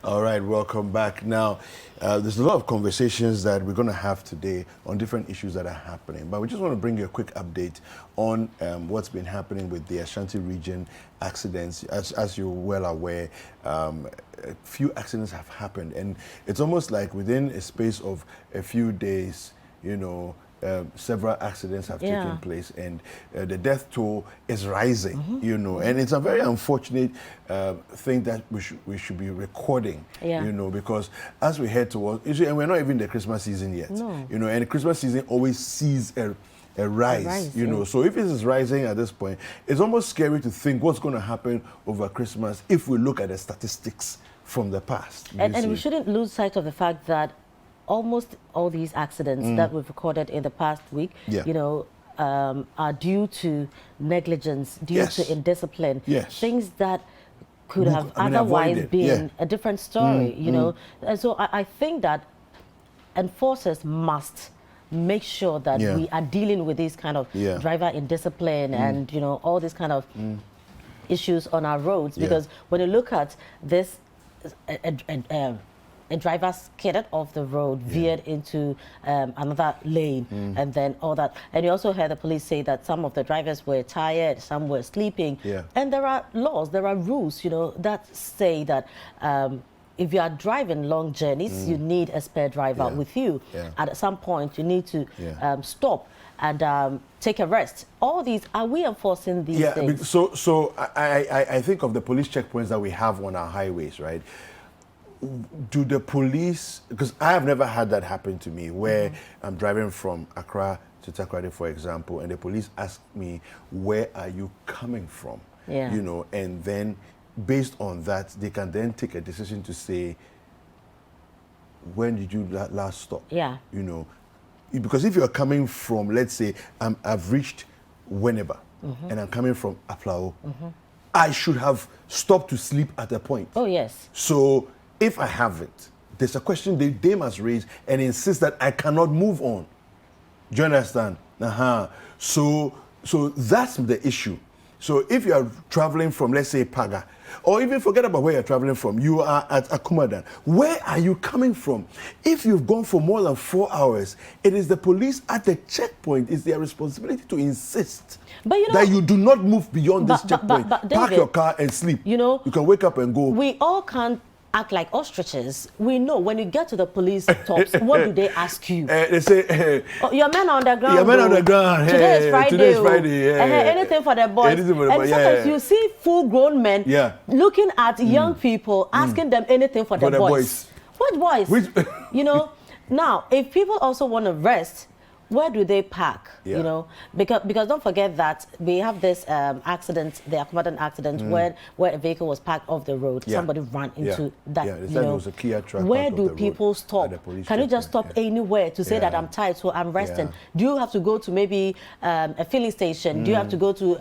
All right, welcome back. Now, there's a lot of conversations that we're going to have today on different issues that are happening, but we just want to bring you a quick update on what's been happening with the Ashanti region accidents. As you're well aware, a few accidents have happened, and it's almost like within a space of a few days, you know, several accidents have taken place, and the death toll is rising, you know, and it's a very unfortunate thing that we should be recording, you know, because as we head towards, and we're not even the Christmas season yet, you know, and the Christmas season always sees a rise, you know, so if it is rising at this point, it's almost scary to think what's going to happen over Christmas if we look at the statistics from the past. And we shouldn't lose sight of the fact that almost all these accidents that we've recorded in the past week, you know, are due to negligence, due to indiscipline, things that could have otherwise been a different story, you know. And so I think that enforcers must make sure that we are dealing with these kind of driver indiscipline and, you know, all these kind of issues on our roads, because when you look at this, a driver skidded off the road, veered into another lane, and then all that. And you also heard the police say that some of the drivers were tired, some were sleeping. And there are laws, there are rules, you know, that say that if you are driving long journeys, you need a spare driver with you. At some point, you need to stop and take a rest. All these, are we enforcing these things? So I think of the police checkpoints that we have on our highways, right? Do the police, because I have never had that happen to me, where I'm driving from Accra to Takoradi, for example, and the police ask me, where are you coming from? You know, and then based on that, they can then take a decision to say, when did you last stop? You know, because if you're coming from, let's say, I've reached Winneba, and I'm coming from Aplao, I should have stopped to sleep at a point. So if I have it, there's a question they must raise and insist that I cannot move on. Do you understand? So that's the issue. So if you are traveling from, let's say, Paga, or even forget about where you're traveling from, you are at Akumadan. Where are you coming from? If you've gone for more than 4 hours, it is the police at the checkpoint. It's their responsibility to insist that you do not move beyond this checkpoint. David, park your car and sleep. You know, you can wake up and go. We all can't act like ostriches. We know when you get to the police tops, what do they ask you? They say, oh, your men on the ground. Your men on the ground. Today is Friday. Today is Friday. Anything for the boys. And sometimes you see full-grown men looking at young people, asking them anything for the boys. What boys? You know, now, if people also want to rest, where do they park? You know, because don't forget that we have this accident, the Akumadan accident, where a vehicle was parked off the road. Somebody ran into that. You know, was a Kia truck. Where do people stop? Can you just stop anywhere to say that I'm tired, so I'm resting? Do you have to go to maybe a filling station? Do you have to go to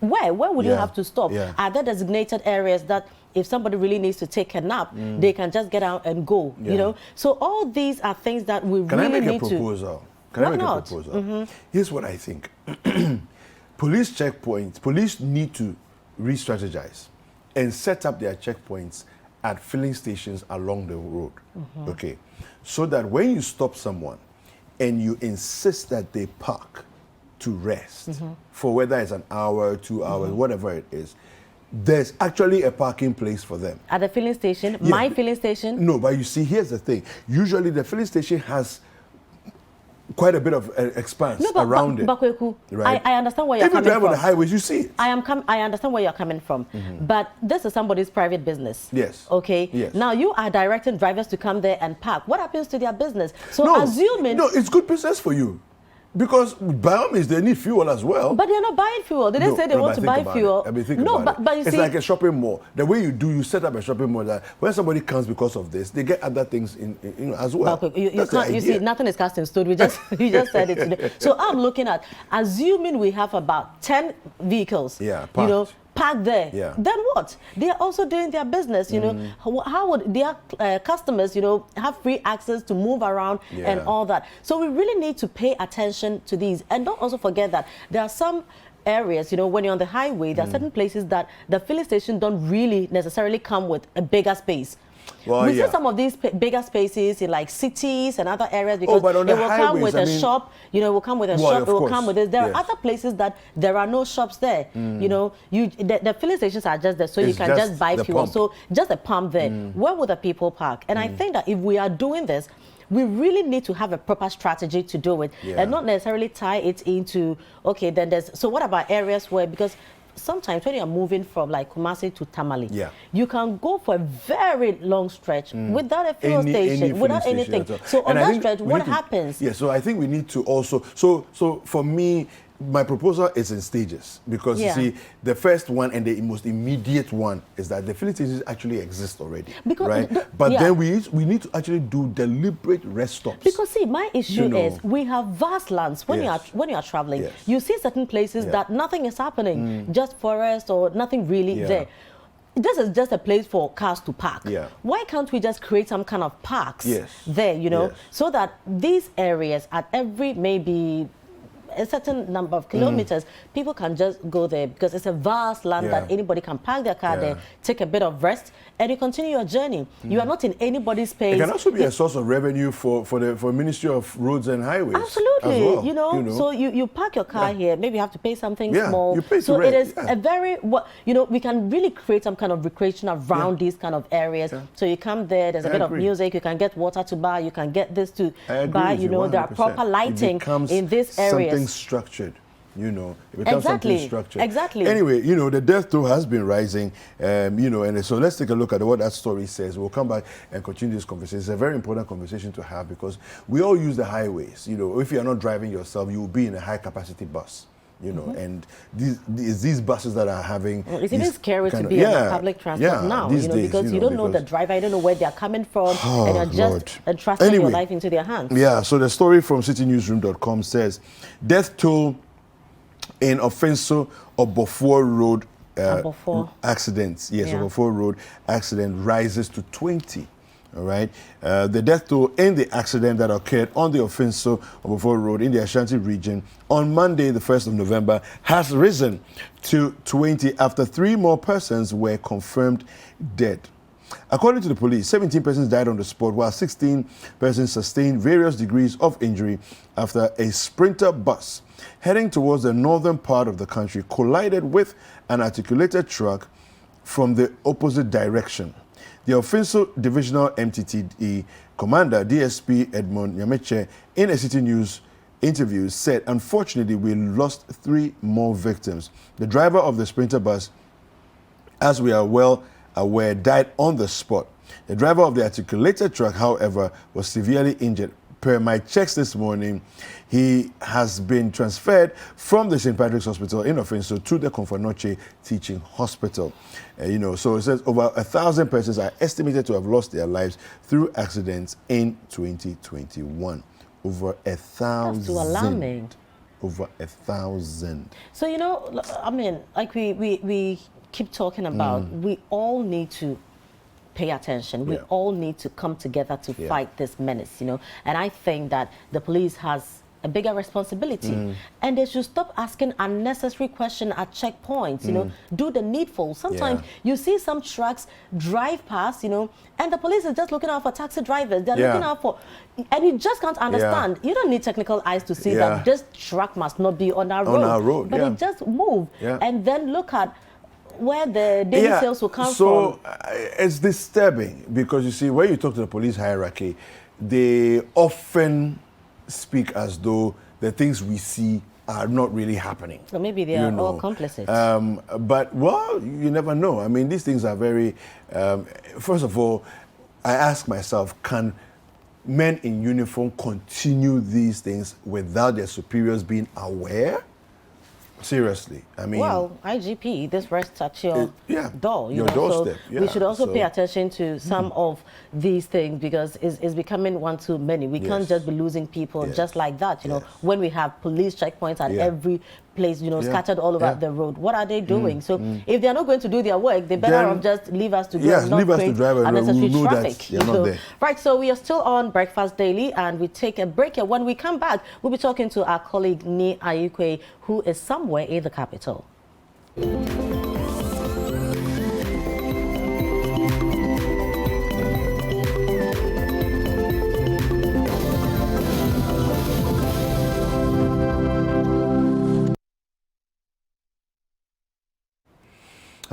where would you have to stop? Are there designated areas that if somebody really needs to take a nap, they can just get out and go? You know, so all these are things that we really need to. Can I make a proposal? Here's what I think. Police checkpoints, police need to re-strategize and set up their checkpoints at filling stations along the road, okay? So that when you stop someone and you insist that they park to rest for whether it's an hour, 2 hours, whatever it is, there's actually a parking place for them. At the filling station? My filling station? No, but you see, here's the thing. Usually the filling station has quite a bit of expanse around it. Right? I understand where you're coming from. If you drive on the highways, you see it. I understand where you're coming from. But this is somebody's private business. Okay? Now you are directing drivers to come there and park. What happens to their business? So assuming... No, it's good business for you. Because by all means, they need fuel as well. But they're not buying fuel. They didn't say they want to buy fuel. I mean, but you see, it's like a shopping mall. The way you set up a shopping mall that when somebody comes because of this, they get other things in you know, as well. You see, nothing is cast in stone. You just said it today. So I'm looking at, assuming we have about 10 vehicles, you know, parked there, then what? They are also doing their business, you know. How would their customers, you know, have free access to move around and all that? So we really need to pay attention to these. And don't also forget that there are some areas, you know, when you're on the highway, there are certain places that the filling station don't really necessarily come with a bigger space. Well, we see some of these bigger spaces in like cities and other areas because but on it the will highways, come with a shop, you know, it will come with a shop, it will come with this. There are other places that there are no shops there. You know, the filling stations are just there, so you can just buy fuel. Pump. So just a pump there. Where would the people park? And I think that if we are doing this, we really need to have a proper strategy to do it and not necessarily tie it into, okay, then so what about areas where, because sometimes when you're moving from like Kumasi to Tamale, you can go for a very long stretch without a fuel station, without anything. So on that stretch, what happens? Yeah, so I think we need to also, so for me, my proposal is in stages because you see, the first one and the most immediate one is that the filling stations actually exist already, right? But then we need to actually do deliberate rest stops. Because see, my issue is we have vast lands. When you are traveling, you see certain places that nothing is happening, just forest or nothing really there. This is just a place for cars to park. Why can't we just create some kind of parks there, you know, so that these areas at every maybe a certain number of kilometers, people can just go there because it's a vast land that anybody can park their car there, take a bit of rest, and you continue your journey. You are not in anybody's space. It can also be a source of revenue for Ministry of Roads and Highways. Absolutely, as well, you know. So you park your car here. Maybe you have to pay something small. You pay so rent. It is a very you know, we can really create some kind of recreation around these kind of areas. So you come there. There's a bit of music. You can get water to buy. You can get this to buy. You know, 100%. There are proper lighting in this area. Something structured. You know, it becomes something structured. Exactly. Anyway, you know, the death toll has been rising, you know, and so let's take a look at what that story says. We'll come back and continue this conversation. It's a very important conversation to have because we all use the highways. You know, if you're not driving yourself, you will be in a high-capacity bus. You know, and these buses that are having... Well, it's even scary to be on public transport now, you know, because you don't know the driver, you don't know where they're coming from, and you're just entrusting your life into their hands. Yeah, so the story from citynewsroom.com says, death toll in Offenso Obofor Road accidents. Yes, Obofor Road accident rises to 20. All right. The death toll in the accident that occurred on the Offenso Obofor Road in the Ashanti region on Monday, the 1st of November, has risen to 20 after 3 more persons were confirmed dead. According to the police, 17 persons died on the spot, while 16 persons sustained various degrees of injury after a Sprinter bus heading towards the northern part of the country collided with an articulated truck from the opposite direction. The Offenso Divisional MTTE Commander, DSP Edmond Nyameche, in a City News interview said, unfortunately, we lost 3 more victims. The driver of the Sprinter bus, as we are well aware, died on the spot. The driver of the articulated truck, however, was severely injured. Per my checks this morning, he has been transferred from the St. Patrick's Hospital in Offenso to the Komfo-Anokye Teaching Hospital. You know, so it says over 1,000 persons are estimated to have lost their lives through accidents in 2021. Over 1,000. That's too alarming. Over 1,000. So, you know, I mean, like we keep talking about, we all need to pay attention. We all need to come together to fight this menace, you know. And I think that the police has a bigger responsibility. And they should stop asking unnecessary questions at checkpoints, you know. Do the needful. Sometimes you see some trucks drive past, you know, and the police is just looking out for taxi drivers. They're looking out for, and you just can't understand. You don't need technical eyes to see that this truck must not be on our road. But it just move and then look at where the daily sales will come from. So it's disturbing because you see, when you talk to the police hierarchy, they often speak as though the things we see are not really happening. So maybe they are all complicit. But, well, you never know. I mean, these things are very... first of all, I ask myself, can men in uniform continue these things without their superiors being aware? Seriously, I mean... Well, IGP, this rests at your door. Your doorstep. So we should also pay attention to some of these things because it's becoming one too many. We can't just be losing people just like that, you know, when we have police checkpoints at every place, you know, scattered all over the road. What are they doing? So if they're not going to do their work, they better just leave us to go and not create unnecessary traffic. You know? Right, so we are still on Breakfast Daily and we take a break here. When we come back, we'll be talking to our colleague Ni Ayukwe, who is somewhere in the capital.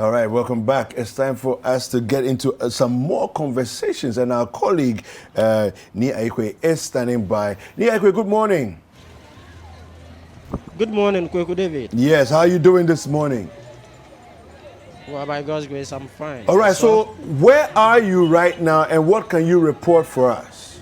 All right, welcome back. It's time for us to get into some more conversations, and our colleague Ni Aikwe is standing by. Ni Aikwe, good morning. Good morning, Kweku David. Yes, how are you doing this morning? Well, by God's grace, I'm fine. All right, so where are you right now, and what can you report for us?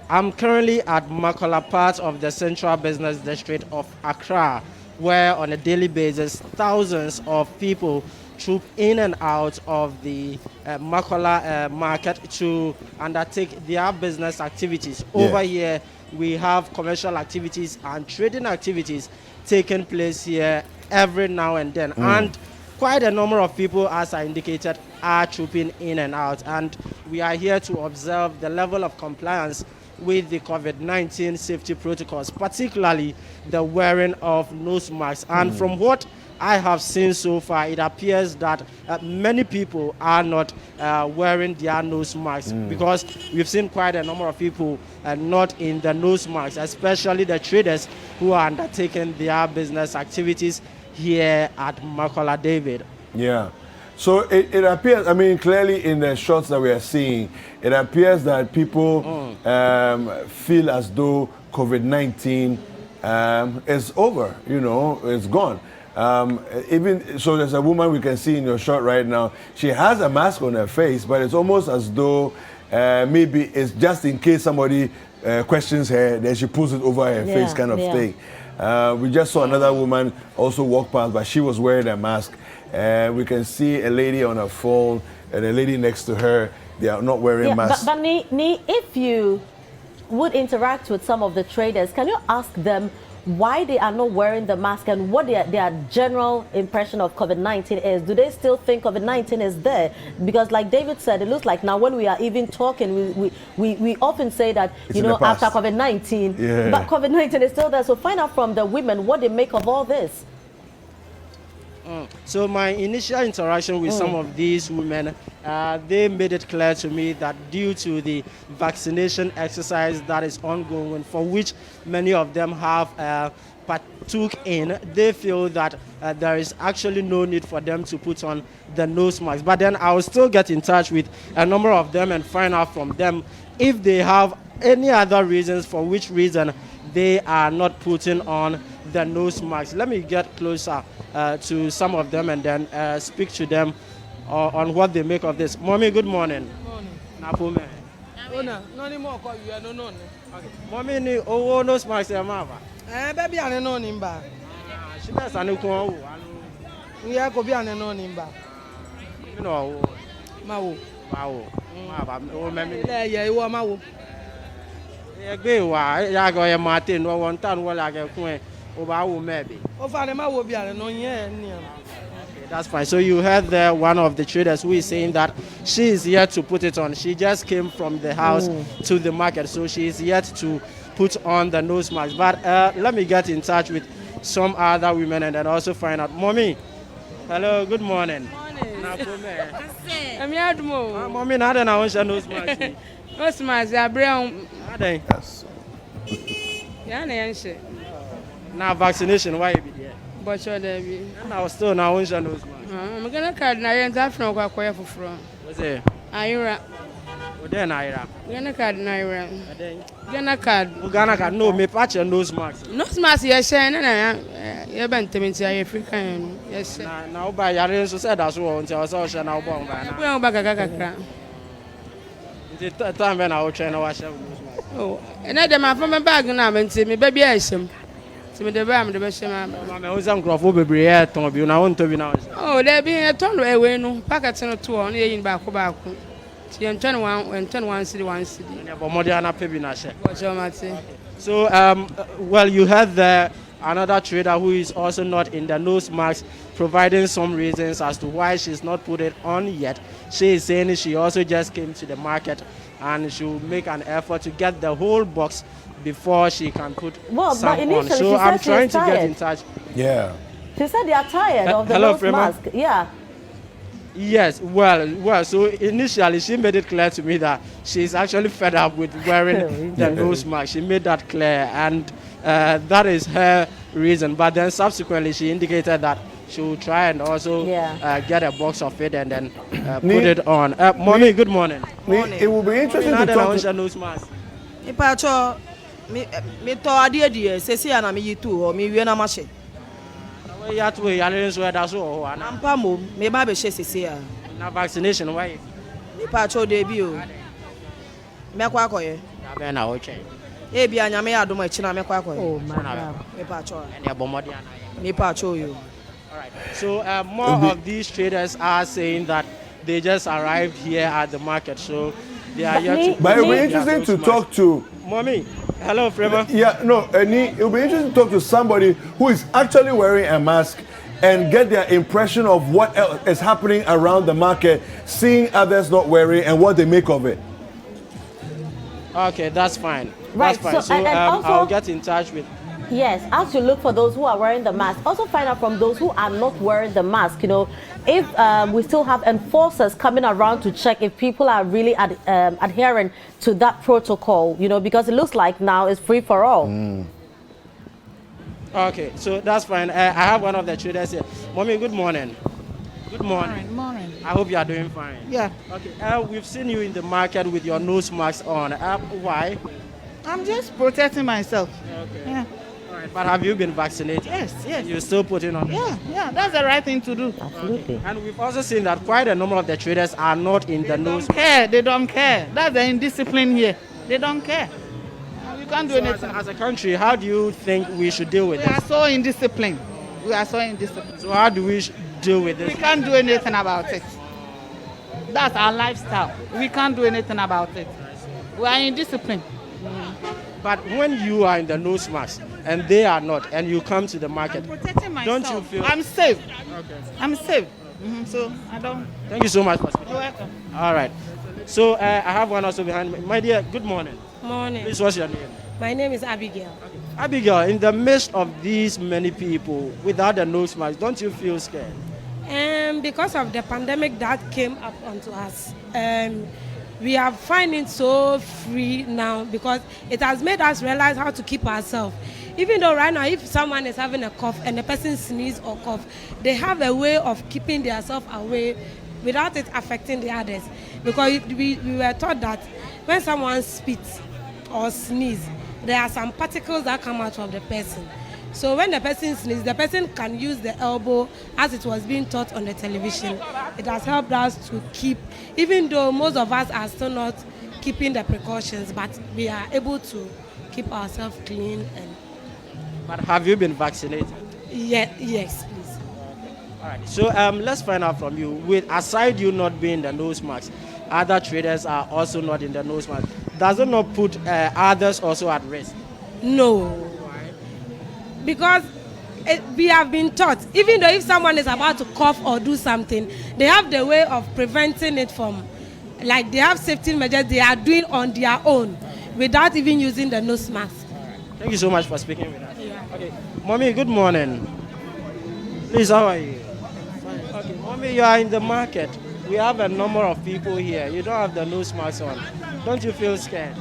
I'm currently at Makola, part of the Central Business District of Accra, where on a daily basis, thousands of people troop in and out of the Makola market to undertake their business activities. Yeah. Over here, we have commercial activities and trading activities taking place here every now and then. And quite a number of people, as I indicated, are trooping in and out. And we are here to observe the level of compliance with the COVID-19 safety protocols, particularly the wearing of nose masks. And from what I have seen so far, it appears that many people are not wearing their nose masks, because we've seen quite a number of people not in the nose masks, especially the traders who are undertaking their business activities here at Makola, David. Yeah. So it appears, I mean, clearly in the shots that we are seeing, it appears that people feel as though COVID-19 is over, you know, it's gone. Even so, there's a woman we can see in your shot right now. She has a mask on her face, but it's almost as though maybe it's just in case somebody questions her, then she pulls it over her face, kind of thing. We just saw another woman also walk past, but she was wearing a mask. We can see a lady on her phone and a lady next to her. They are not wearing masks. But Ni, if you would interact with some of the traders, can you ask them why they are not wearing the mask and what their general impression of COVID-19 is? Do they still think COVID-19 is there? Because like David said, it looks like now when we are even talking, we often say that, it's you know, after COVID-19, but COVID-19 is still there. So find out from the women what they make of all this. So my initial interaction with some of these women, they made it clear to me that due to the vaccination exercise that is ongoing, for which many of them have partook in, they feel that there is actually no need for them to put on the nose mask. But then I will still get in touch with a number of them and find out from them if they have any other reasons for which reason they are not putting on the nose mask. Let me get closer to some of them and then speak to them on what they make of this. Mommy, good morning. Morning. Mommy, ni owo nose mask e mava. Baby ane no nimba. She does anu ko wo anu. We ko bi ane no nimba. No. Mawo. Mava o memi. Le ye iwo mawo. Egbe wa ya go ye mate no won tan wo la ke kun e o ba wo maybe. O fa ne mawo bi ane no yen ni. That's fine. So you heard there one of the traders who is saying that she is yet to put it on. She just came from the house to the market, so she is yet to put on the nose mask. But let me get in touch with some other women and then also find out. Mommy, hello, good morning. Mommy, now then I want your nose mask. Nose mask, I bring. Yes. Yeah, now vaccination, why you be there? But you're there. And I was still now want your nose mask. I'm gonna card na yen that from kwa kwa for from. What's it? Ayura. What then Ira? Gonna card na Ayura. Gonna card. Ugana can no me patch your nose mask. Nose mask yes na ya bentementi African yes. Now by yare so said as well until I saw she now born by now. We on back kakaka. The time when I was trying to wash nose mask. Oh, and I dem from my bag na benti me baby asim. So me the bam the best man. Mama who some crop over be here ton bi na won to bi na. Oh, there be a ton away no packet no to on yin back. Ti en 21 city 1 city. But more than a pay na share. So well, you had another trader who is also not in the nose mask, providing some reasons as to why she's not put it on yet. She is saying she also just came to the market and she will make an effort to get the whole box before she can put some on. So I'm trying to get in touch. Yeah. She said they are tired of the nose mask. Yeah. Yes, well, so initially she made it clear to me that she's actually fed up with wearing the nose mask. She made that clear, and that is her reason. But then subsequently she indicated that she will try and also get a box of it and then put it on. Mommy, good morning. It will be interesting to talk to... nose mask. Me to adie die sesi ana me yitu o me wie na ma hye. We ya to ya le so da so ana. Ampa mom me ba be hye sesi a. Na vaccination why? Me pa cho de bi o. Me kwa akoye. Ya be na o che. E bi anya me adom achi na me kwa akoye. Oh my God. Me pa cho. And ya bomodi ana. Me pa cho you. All right. So more of these traders are saying that they just arrived here at the market, so they are yet to... But it will be interesting to talk to... Mommy, hello, Frema. Yeah, no, it will be interesting to talk to somebody who is actually wearing a mask and get their impression of what else is happening around the market, seeing others not wearing and what they make of it. Okay, that's fine. Right, that's fine. So also, I'll get in touch with... Yes, as you look for those who are wearing the mask, also find out from those who are not wearing the mask, you know, if we still have enforcers coming around to check if people are really adhering to that protocol, you know, because it looks like now it's free for all. Okay, so that's fine. I have one of the traders here. Mommy, good morning. Good morning. Good morning. I hope you are doing fine. Yeah. Okay, we've seen you in the market with your nose mask on. Why? I'm just protecting myself. Okay. Yeah. All right, but have you been vaccinated? Yes, yes. You're still putting on? Yeah, that's the right thing to do. Absolutely. Okay. And we've also seen that quite a number of the traders are not in the nose. They don't care. That's the indiscipline here. They don't care. We can't do anything. As a country, how do you think we should deal with We this? are so indisciplined. We are so indisciplined. So how do we deal with this? We can't do anything about it. That's our lifestyle. We can't do anything about it. We are indisciplined. But when you are in the nose mask and they are not, and you come to the market, I'm protecting myself. don't you feel... I'm safe. Okay. I'm safe. So I don't... Thank you so much for speaking. You're welcome. All right. So I have one also behind me. My dear, good morning. Morning. Please, what's your name? My name is Abigail. Abigail, in the midst of these many people without the nose mask, don't you feel scared? Because of the pandemic that came up onto us, we are finding so free now because it has made us realize how to keep ourselves. Even though right now, if someone is having a cough and the person sneezes or cough, they have a way of keeping themselves away without it affecting the others. Because we were taught that when someone spits or sneezes, there are some particles that come out of the person. So when the person sneezes, the person can use the elbow as it was being taught on the television. It has helped us to keep, even though most of us are still not keeping the precautions, but we are able to keep ourselves clean. And But have you been vaccinated? yes, please. All right. So let's find out from you. Aside you not being the nose mask, other traders are also not in the nose mask. Does it not put others also at risk? No. Because we have been taught, even though if someone is about to cough or do something, they have the way of preventing it from, like they have safety measures they are doing on their own without even using the nose mask. Right. Thank you so much for speaking with us. Yeah. Okay. Mommy, good morning. Please, how are you? Fine. Okay. Mommy, you are in the market. We have a number of people here. You don't have the nose mask on. Don't you feel scared?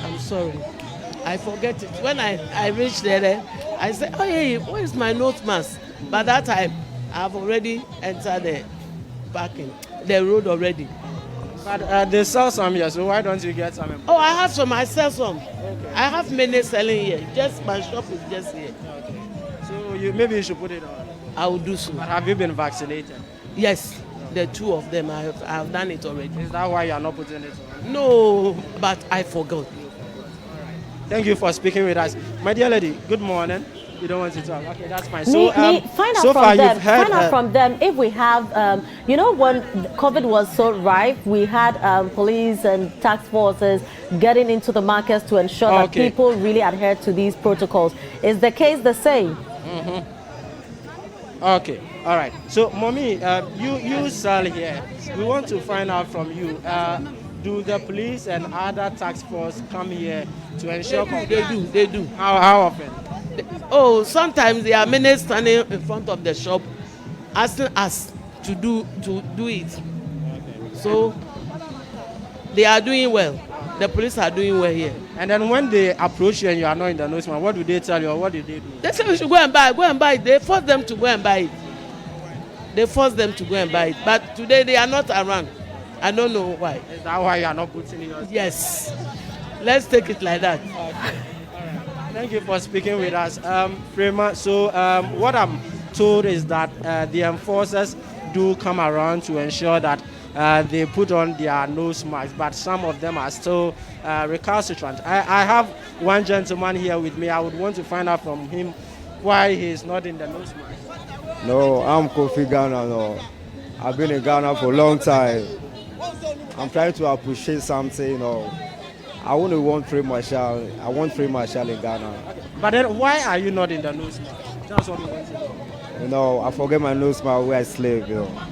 I'm sorry. I forget it. When I reached there, I said, oh, hey, where is my nose mask? By that time, I've already entered the parking, the road already. But they sell some here, so why don't you get some? Oh, I have some. I sell some. Okay. I have many selling here. Just my shop is just here. Okay. So maybe you should put it on. I will do so. But have you been vaccinated? Yes, the two of them. I have done it already. Is that why you are not putting it on? No, but I forgot. Thank you for speaking with us. My dear lady, good morning. You don't want to talk? Okay, that's fine. So, find out so from far them, you've heard... Find out from them if we have, you know, when COVID was so rife, we had police and task forces getting into the markets to ensure that people really adhere to these protocols. Is the case the same? Mm-hmm. Okay, all right. So, Mommy, you sell here. We want to find out from you. Do the police and other task force come here to ensure... They do. How often? Sometimes there are many standing in front of the shop asking us to do it. Okay. So they are doing well. The police are doing well here. And then when they approach you and you are not in the nose mask, what do they tell you or what do they do? They say we should go and buy it. They force them to go and buy it. they force them to go and buy it. But today they are not around. I don't know why. Is that why you are not putting yours? Yes. Let's take it like that. Okay. All right. Thank you for speaking with us. Prema, so what I'm told is that the enforcers do come around to ensure that they put on their nose masks, but some of them are still recalcitrant. I have one gentleman here with me. I would want to find out from him why he's not in the nose mask. No, I'm Kofi Ghana. No, I've been in Ghana for a long time. I'm trying to appreciate something. You know, I want free marshal. I want free marshal in Ghana. Okay. But then, why are you not in the nose mask? That's what we want to know. You know, I forget my nose mask where I sleep. You know.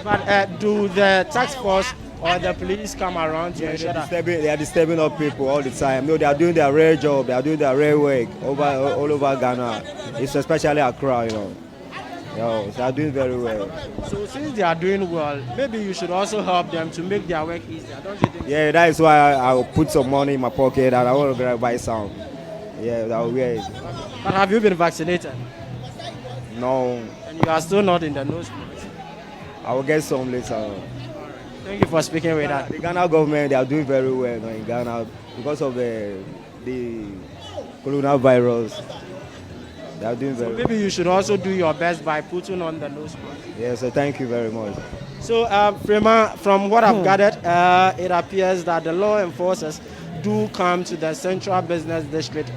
But do the task force or the police come around to ensure that they are disturbing up people all the time? No, they are doing their real job. They are doing their real work all over Ghana. It's especially Accra. You know. Yo, they are doing very well. So since they are doing well, maybe you should also help them to make their work easier, don't you think? Yeah, that is why I will put some money in my pocket and I want to buy some. Yeah, that will be it. But have you been vaccinated? No. And you are still not in the nose mask? I will get some later. All right. Thank you for speaking with us. The Ghana government, they are doing very well in Ghana because of the coronavirus. They are doing very well. Maybe you should also do your best by putting on the nose mask. Yes, so thank you very much. So, Frema, from what I've gathered, it appears that the law enforcers do come to the Central Business District,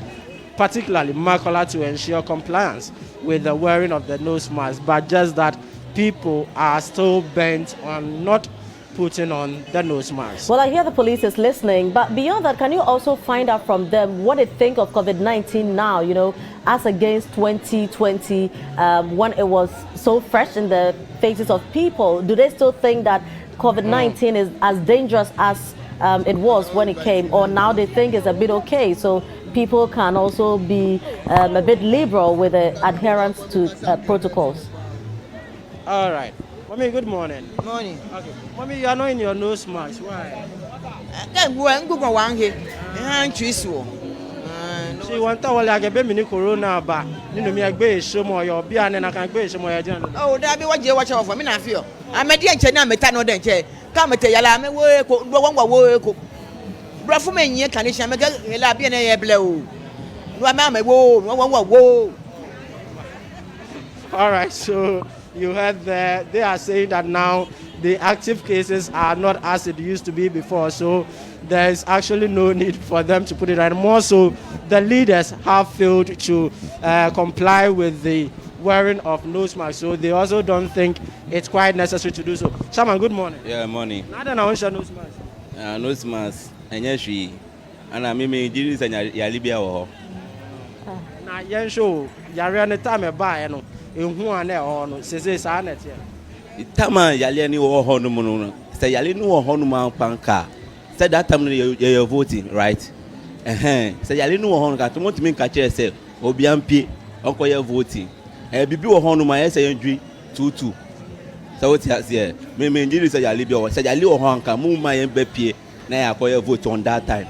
particularly Makola, to ensure compliance with the wearing of the nose mask, but just that people are still bent on not putting on the nose mask. Well, I hear the police is listening, but beyond that, can you also find out from them what they think of COVID-19 now, you know, as against 2020, when it was so fresh in the faces of people? Do they still think that COVID-19 is as dangerous as it was when it came, or now they think it's a bit okay, so people can also be a bit liberal with the adherence to protocols? All right. Mommy, good morning. Morning. Okay. Mommy, you are not in your nose mask. Why? See, one time I get me corona, but you know me, I go show more your beer and I can go show more your journal. Oh, that be what you watch out for me. I feel I'm a dear China metano denche. Come tell you, I'm a work, one work. Brafumen, you can make a labian blow. Whoa. All right, so you heard that they are saying that now the active cases are not as it used to be before, so there is actually no need for them to put it right. More so, the leaders have failed to comply with the wearing of nose masks, so they also don't think it's quite necessary to do so. Shaman, good morning. Yeah, morning. Now then, I want nose mask. Nose mask, and yes, and I mean, this and Yalibia. Now, yes, show you're on the time a buy, you know. In who are there says Arnett here. Tama Yaliani or Honomono, say Yalino or Honoma Panka. Said that time you're voting, right? Say Yalino or Honka, to want to make a chair, say, Obiampi, Uncle, you're voting. Bibi or Honoma, say, 2-2. So what has here? Maybe you say Yalibio, said Yali or Honka, move my MP, now I call your vote on that time.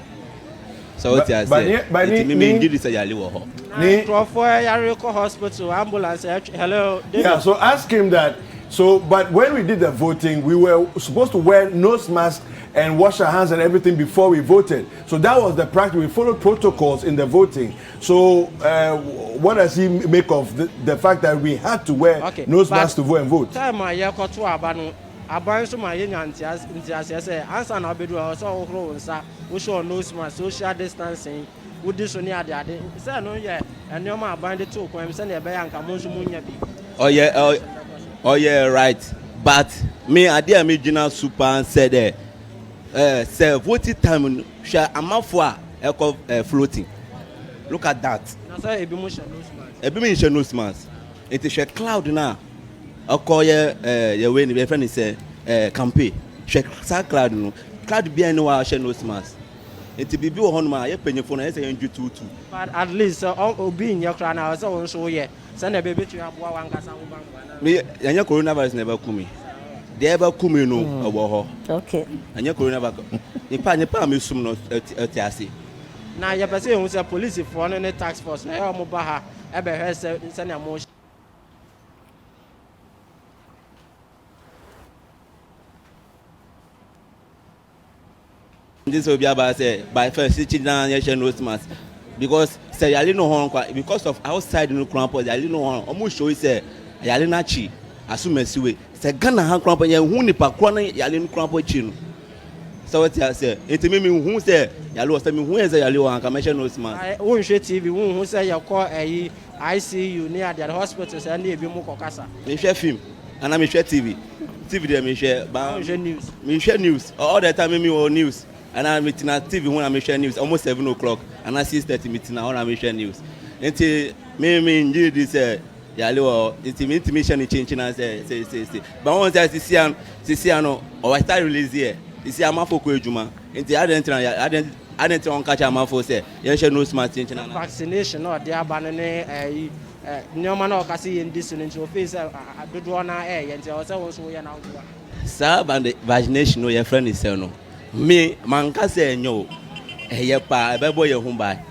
So what has here? But you say Yali or Honka. Hospital ambulance. Hello. David. Yeah, so ask him that. So, but when we did the voting, we were supposed to wear nose masks and wash our hands and everything before we voted. So that was the practice. We followed protocols in the voting. So, what does he make of the fact that we had to wear nose masks to vote and vote? Time I go to Abano. Abanso my Yantias say answer na bedu also ohro nsa wo show nose mask, social distancing. Would this one near the say no yeah and your man bind it to come send a bear and come on munya bi. Oh yeah, right. But me I dear me general super and said say voting time shall amount for floating. Look at that. Na say e be motion nose mask. E be me nose mask. It is a cloud now. Call your way the friend is campaign. Check cloud no. Cloud be no share nose mask. It be be on my penny phone as a 2-2. But at least obi in your crown I so so yeah. Send a baby to have one gas and me and your coronavirus never come. They ever come no about her. Okay. And your coronavirus. In pa me sum no atiase. Na ya person who say police for no tax force na e mo ba ha e be he send a motion. This will be about say by first sitting down here nose mask because say yali no hon because of outside no crampo yali no hon almost show say yali na chi asumesiwe say Ghana han crampo ye hu nipa kro na yali no crampo chi no so what you say enti me hu say yali o say me hu say yali o han ka me nose mask won hwe TV won hu say yakọ ICU near the hospital say na ebi mu kokasa me hwe film and me hwe TV there me hwe ba news me hwe news all the time me on news. And I'm meeting at TV when I'm sharing news almost 7 o'clock. And I see 30 meeting now when I'm sharing news. Until me indeed this yalo intimation changing and say. But once I see no or I start release here. You see I'm for Juma. Until I didn't on catch am for say. You share no smart changing. Vaccination or they are banning no man or kasi in this into face do one and also we are now. Sir, and the vaccination no your friend is no. Me manka say no eh pa be boy hu ba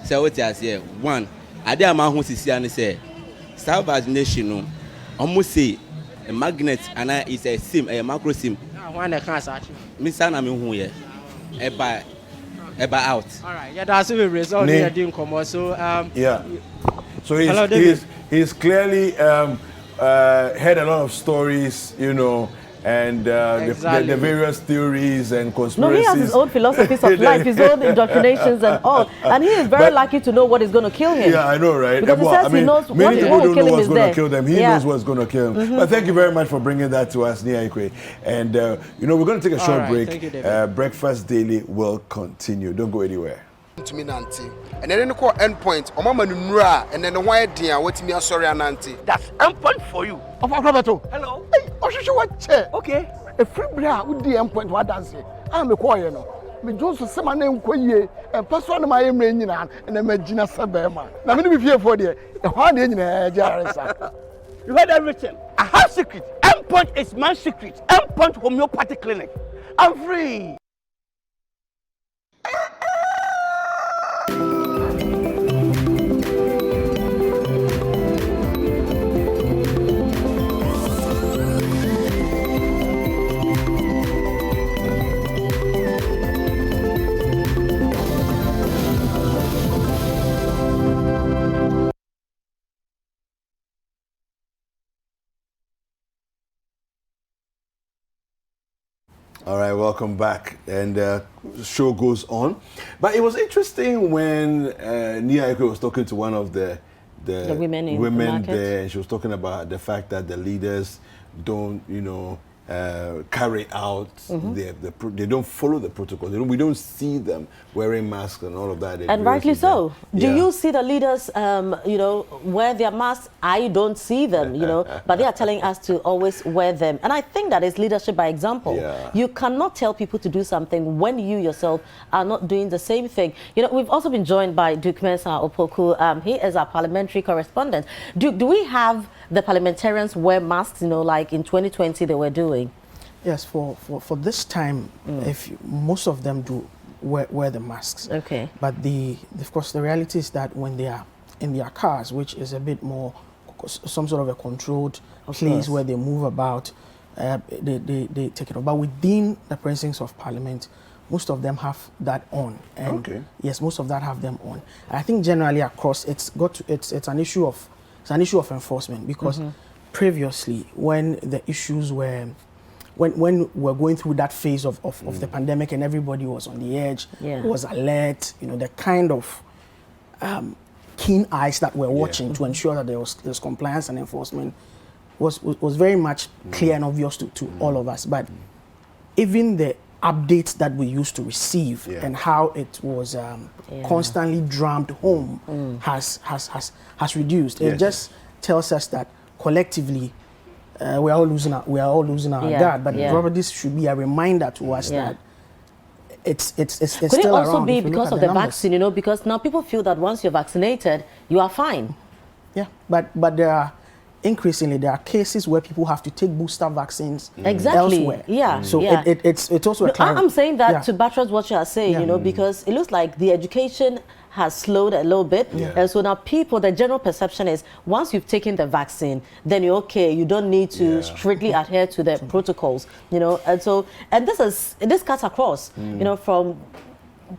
say what you say one ade ama hu sisi an say star vaccination no almost say a magnet and is a sim a macro sim one the can search me say na me hu ye e ba out all right yeah that's the result here doing come so yeah so he's clearly heard a lot of stories, you know, and exactly. the various theories and conspiracies. No, he has his own philosophies of life, his own indoctrinations and all. And he is very lucky to know what is going to kill him. Yeah, I know, right? Because he says he knows many people don't know what's going to kill them. He knows what's going to kill him. But thank you very much for bringing that to us, Nia Ikwe. And, you know, we're going to take a short break. Thank you, Breakfast Daily will continue. Don't go anywhere. To me, Nanti. And then call endpoint. Or Mama Nura, and then the white dear, what me sorry, Nanti. That's endpoint for you. Of our hello. Hey, what chair? Okay. A free bra with the endpoint. What does it? I'm a choir. Me Joseph Semana Nkoye, and person my name, and then Medina Sabema. Now, I'm going to be here for the hard in Jarissa. You heard everything. I have secret. Endpoint is my secret. Endpoint homeopathic clinic. I'm free. All right, welcome back. And the show goes on. But it was interesting when Nia Ikwe was talking to one of the women there, and she was talking about the fact that the leaders don't, you know, carry out they don't follow the protocol. We don't see them wearing masks and all of that. And rightly so. Do you see the leaders, you know, wear their masks? I don't see them, you know, but they are telling us to always wear them. And I think that is leadership by example. Yeah. You cannot tell people to do something when you yourself are not doing the same thing. You know, we've also been joined by Duke Mensah Opoku. He is our parliamentary correspondent. Duke, do we have the parliamentarians wear masks, you know, like in 2020 they were doing? Yes, for this time, most of them do wear the masks. Okay. But of course, the reality is that when they are in their cars, which is a bit more some sort of a controlled place where they move about, they take it off. But within the precincts of Parliament, most of them have that on. And yes, most of that have them on. I think generally across, it's an issue of enforcement, because previously when the issues were when we're going through that phase of the pandemic and everybody was on the edge, was alert, you know, the kind of keen eyes that we're watching to ensure that there's compliance and enforcement was very much clear and obvious to all of us. But even the updates that we used to receive and how it was constantly drummed home has reduced. It just tells us that collectively we are all losing our guard. But probably this should be a reminder to us that it's Could still it also around be because of the vaccine, you know, because now people feel that once you're vaccinated, you are fine. Yeah, but there are cases where people have to take booster vaccines elsewhere. Yeah. So it's also a I'm saying that to buttress what you are saying, you know, because it looks like the education has slowed a little bit. And so now people, the general perception is once you've taken the vaccine, then you're okay. You don't need to strictly adhere to the protocols, you know. And so, and this cuts across, you know, from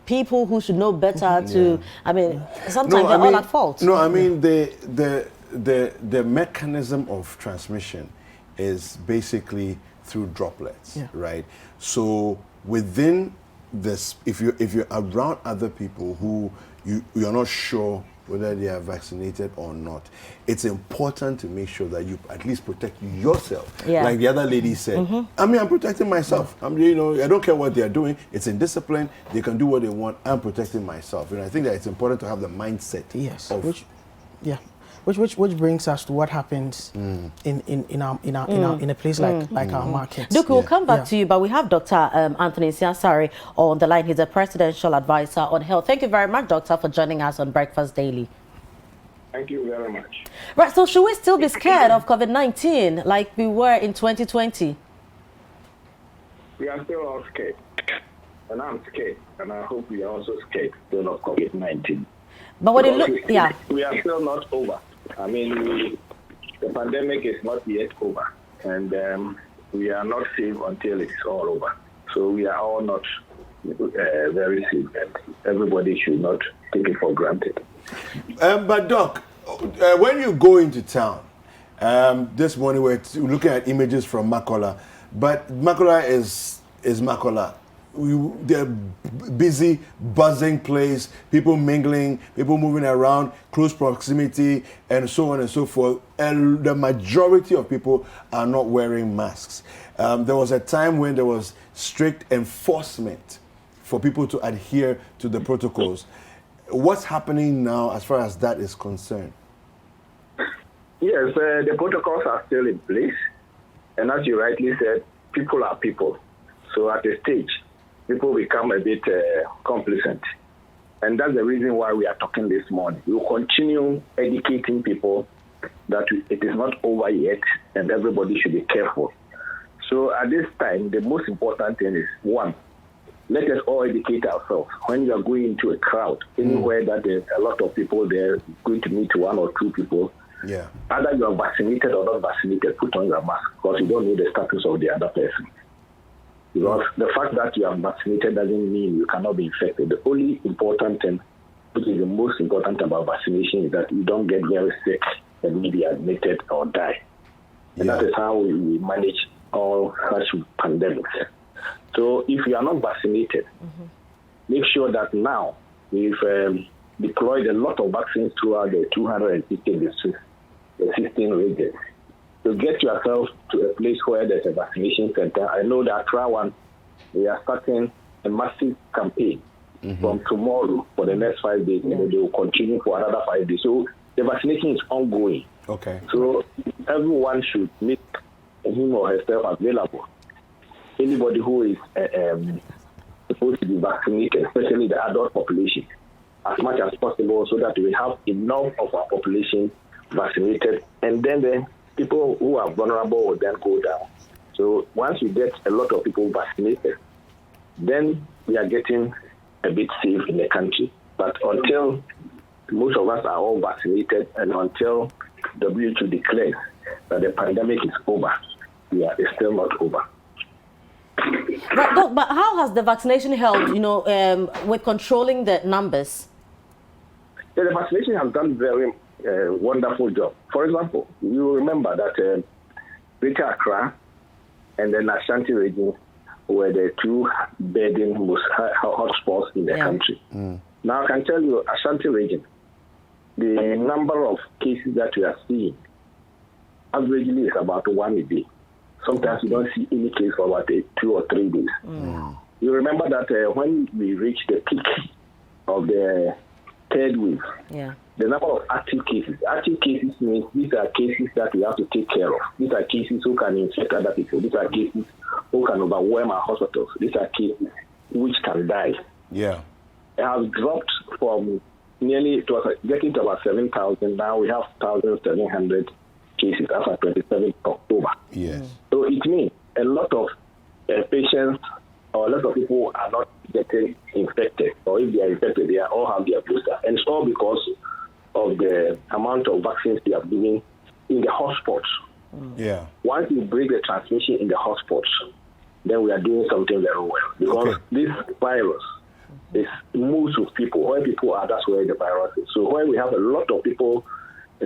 people who should know better to, I mean, sometimes they're all at fault. No, I mean, the mechanism of transmission is basically through droplets, right? So within this, if you're around other people who you're not sure whether they are vaccinated or not, it's important to make sure that you at least protect yourself. Like the other lady said, I mean, I'm protecting myself. You know, I don't care what they're doing. It's in discipline. They can do what they want. I'm protecting myself. You know, I think that it's important to have the mindset. Which brings us to what happens in a place like our markets. Duke, we'll come back to you, but we have Dr. Anthony Siasari on the line. He's a presidential advisor on health. Thank you very much, Doctor, for joining us on Breakfast Daily. Thank you very much. Right, so should we still be scared of COVID-19 like we were in 2020? We are still all scared, and I'm scared, and I hope we are also scared still of COVID-19. But when you look, we are still not over. I mean, the pandemic is not yet over, and we are not safe until it's all over. So we are all not very safe, and everybody should not take it for granted. But Doc, when you go into town, this morning we're looking at images from Makola, but Makola is Makola. They're busy, buzzing place, people mingling, people moving around, close proximity, and so on and so forth. And the majority of people are not wearing masks. There was a time when there was strict enforcement for people to adhere to the protocols. What's happening now as far as that is concerned? Yes, the protocols are still in place. And as you rightly said, people are people. So at a stage, people become a bit complacent. And that's the reason why we are talking this morning. We will continue educating people that it is not over yet and everybody should be careful. So at this time, the most important thing is, one, let us all educate ourselves. When you are going into a crowd, anywhere that there's a lot of people there, going to meet one or two people, either you are vaccinated or not vaccinated, put on your mask because you don't know the status of the other person. Because the fact that you are vaccinated doesn't mean you cannot be infected. The only important thing, which is the most important about vaccination, is that you don't get very sick and maybe admitted or die. And that is how we manage all such pandemics. So if you are not vaccinated, make sure that now we've deployed a lot of vaccines throughout the 250 districts, the 16 regions. So get yourself to a place where there's a vaccination center. I know that Accra one, we are starting a massive campaign from tomorrow for the next 5 days, and they will continue for another 5 days. So the vaccination is ongoing. Okay. So everyone should make him or herself available. Anybody who is supposed to be vaccinated, especially the adult population, as much as possible, so that we have enough of our population vaccinated, and then the people who are vulnerable will then go down. So once we get a lot of people vaccinated, then we are getting a bit safe in the country. But until most of us are all vaccinated and until WHO declares that the pandemic is over, it's still not over. Right, Doc, but how has the vaccination helped, you know, with controlling the numbers? Yeah, the vaccination has done very wonderful job. For example, you remember that Greater Accra and the Ashanti region were the two burden most hot spots in the country. Now I can tell you, Ashanti region, the number of cases that we are seeing averagely is about 1 a day. Sometimes you don't see any case for about 2 or 3 days. You remember that when we reached the peak of the third wave, the number of active cases means these are cases that we have to take care of. These are cases who can infect other people. These are cases who can overwhelm our hospitals. These are cases which can die. Yeah. It has dropped from it was getting to about 7,000. Now we have 1,700 cases as of 27th October. Yes. So it means a lot of patients or a lot of people are not getting infected, or if they are infected, they all have their booster. And it's all because of the amount of vaccines they have given in the hotspots. Yeah. Once you break the transmission in the hotspots, then we are doing something very well. Because this virus moves with people. Where people are, that's where the virus is. So when we have a lot of people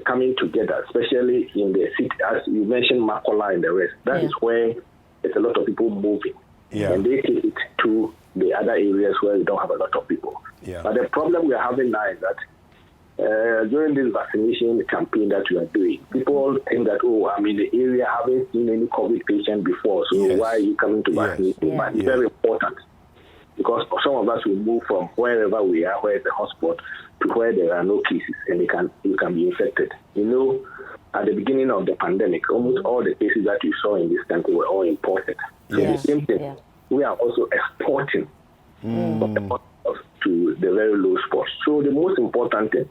coming together, especially in the city, as you mentioned, Makola and the rest, that is where there's a lot of people moving. Yeah. And they take it to the other areas where we don't have a lot of people. Yeah. But the problem we are having now is that during this vaccination campaign that we are doing, people think that, I'm in the area, I haven't seen any COVID patient before, so why are you coming to vaccinate me? But it's very important, because some of us will move from wherever we are, where is the hotspot, to where there are no cases, and you can be infected. You know, at the beginning of the pandemic, almost all the cases that you saw in this country were all imported. So the same thing, we are also exporting from the hotspots to the very low spots. So the most important thing,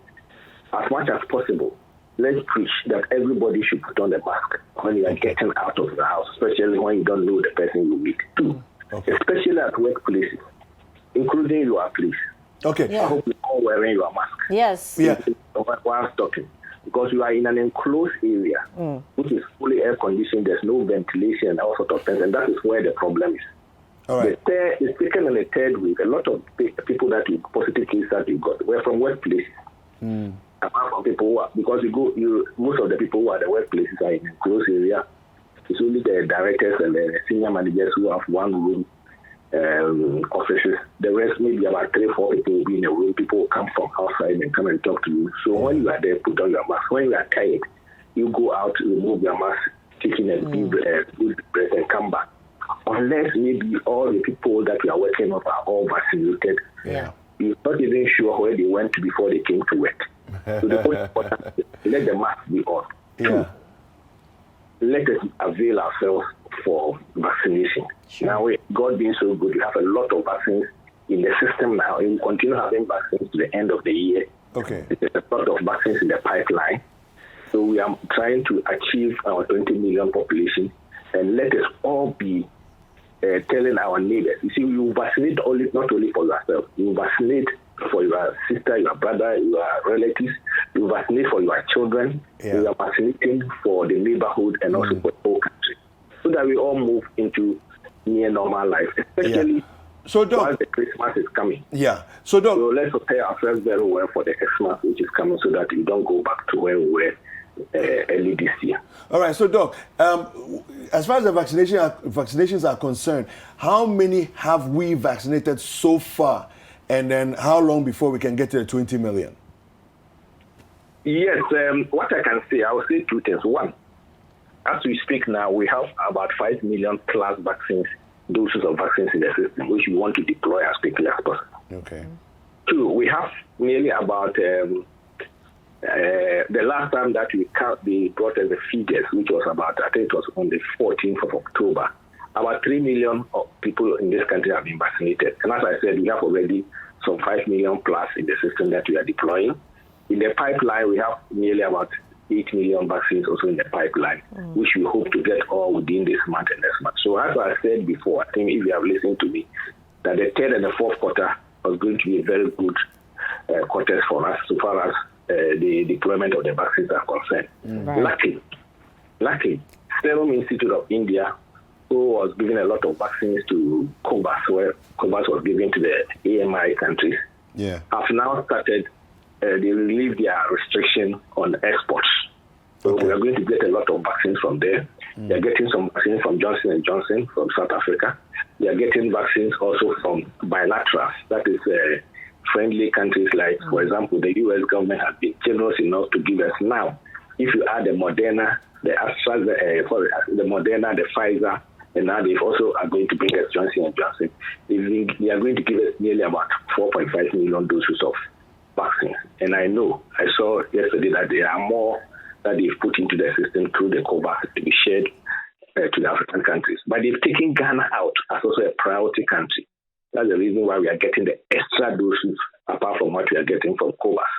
as much as possible, let's preach that everybody should put on a mask when you are getting out of the house, especially when you don't know the person you meet. Two, especially at workplaces, including your police. Okay. I hope you're all wearing your mask. Yes. Yeah. While talking. Because you are in an enclosed area, which is fully air conditioned, there's no ventilation and all sorts of things, and that is where the problem is. All right. The second and the third week, a lot of people positive cases that we got were from workplaces. Apart from people who are, because most of the people who are the workplaces are in a closed area. It's only the directors and the senior managers who have one room offices. The rest, maybe about 3-4 people will be in a room. People will come from outside and come and talk to you. So when you are there, put on your mask. When you are tired, you go out, remove your mask, taking a deep breath and come back. Unless maybe all the people that we are working with are all vaccinated. Yeah. You're not even sure where they went before they came to work. So the most important is let the mask be on. Yeah. Let us avail ourselves for vaccination. Sure. Now, God being so good, we have a lot of vaccines in the system now, and we continue having vaccines to the end of the year. Okay. There's a lot of vaccines in the pipeline. So we are trying to achieve our 20 million population, and let us all be telling our neighbors. You see, you vaccinate not only for yourself, you vaccinate for your sister, your brother, your relatives, you vaccinate for your children, you are vaccinating for the neighborhood and also for the whole country, so that we all move into near normal life, especially once the Christmas is coming. Yeah. So let's prepare ourselves very well for the Christmas which is coming, so that we don't go back to where we were early this year. All right, so Doc, as far as the vaccinations are concerned, how many have we vaccinated so far? And then how long before we can get to the 20 million? Yes, what I can say, I will say two things. One, as we speak now, we have about 5 million plus doses of vaccines in the system, which we want to deploy as quickly as possible. Okay. Two, we have nearly about, the last time that they brought us the figures, which was about, I think it was on the 14th of October, about 3 million of people in this country have been vaccinated. And as I said, we have already some 5 million plus in the system that we are deploying. In the pipeline, we have nearly about 8 million vaccines also in the pipeline, which we hope to get all within this month and next month. So as I said before, I think if you have listened to me, that the third and the fourth quarter was going to be a very good quarters for us so far as the deployment of the vaccines are concerned. Luckily, Serum Institute of India, who was giving a lot of vaccines to COVAX, where COVAX was given to the AMI countries, have now started, they relieved their restriction on exports. So we are going to get a lot of vaccines from there. They are getting some vaccines from Johnson & Johnson from South Africa. They are getting vaccines also from bilaterals, that is friendly countries like, for example, the U.S. government has been generous enough to give us now. If you add the Moderna, the Moderna, the Pfizer, and now they also are going to bring us Johnson & Johnson. They are going to give us nearly about 4.5 million doses of vaccines. And I saw yesterday that there are more that they've put into the system through the COVAX to be shared to the African countries. But they've taken Ghana out as also a priority country. That's the reason why we are getting the extra doses apart from what we are getting from COVAX.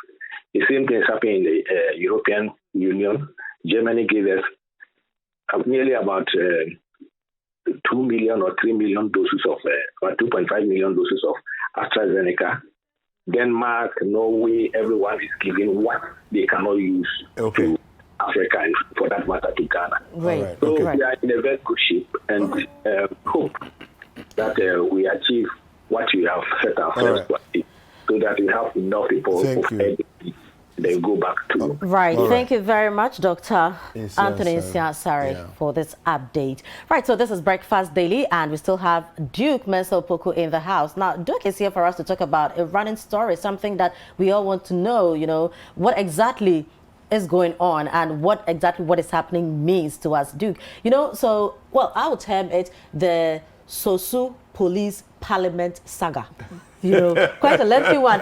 The same thing is happening in the European Union. Germany gave us nearly about 2 million or 3 million doses of, or 2.5 million doses of AstraZeneca. Denmark, Norway, everyone is giving what they cannot use to Africa and for that matter to Ghana. Right. So we are in a very good shape and hope that we achieve what we have set ourselves to achieve so that we have enough people who they go back to. Right. Thank you very much, Dr. Anthony Nsia-Asare, for this update. Right, so this is Breakfast Daily, and we still have Duke Mensah-Opoku in the house. Now, Duke is here for us to talk about a running story, something that we all want to know, you know, what exactly is going on and what is happening means to us, Duke. You know, so, well, I would term it the Sosu Police Parliament saga. You know, quite a lengthy one.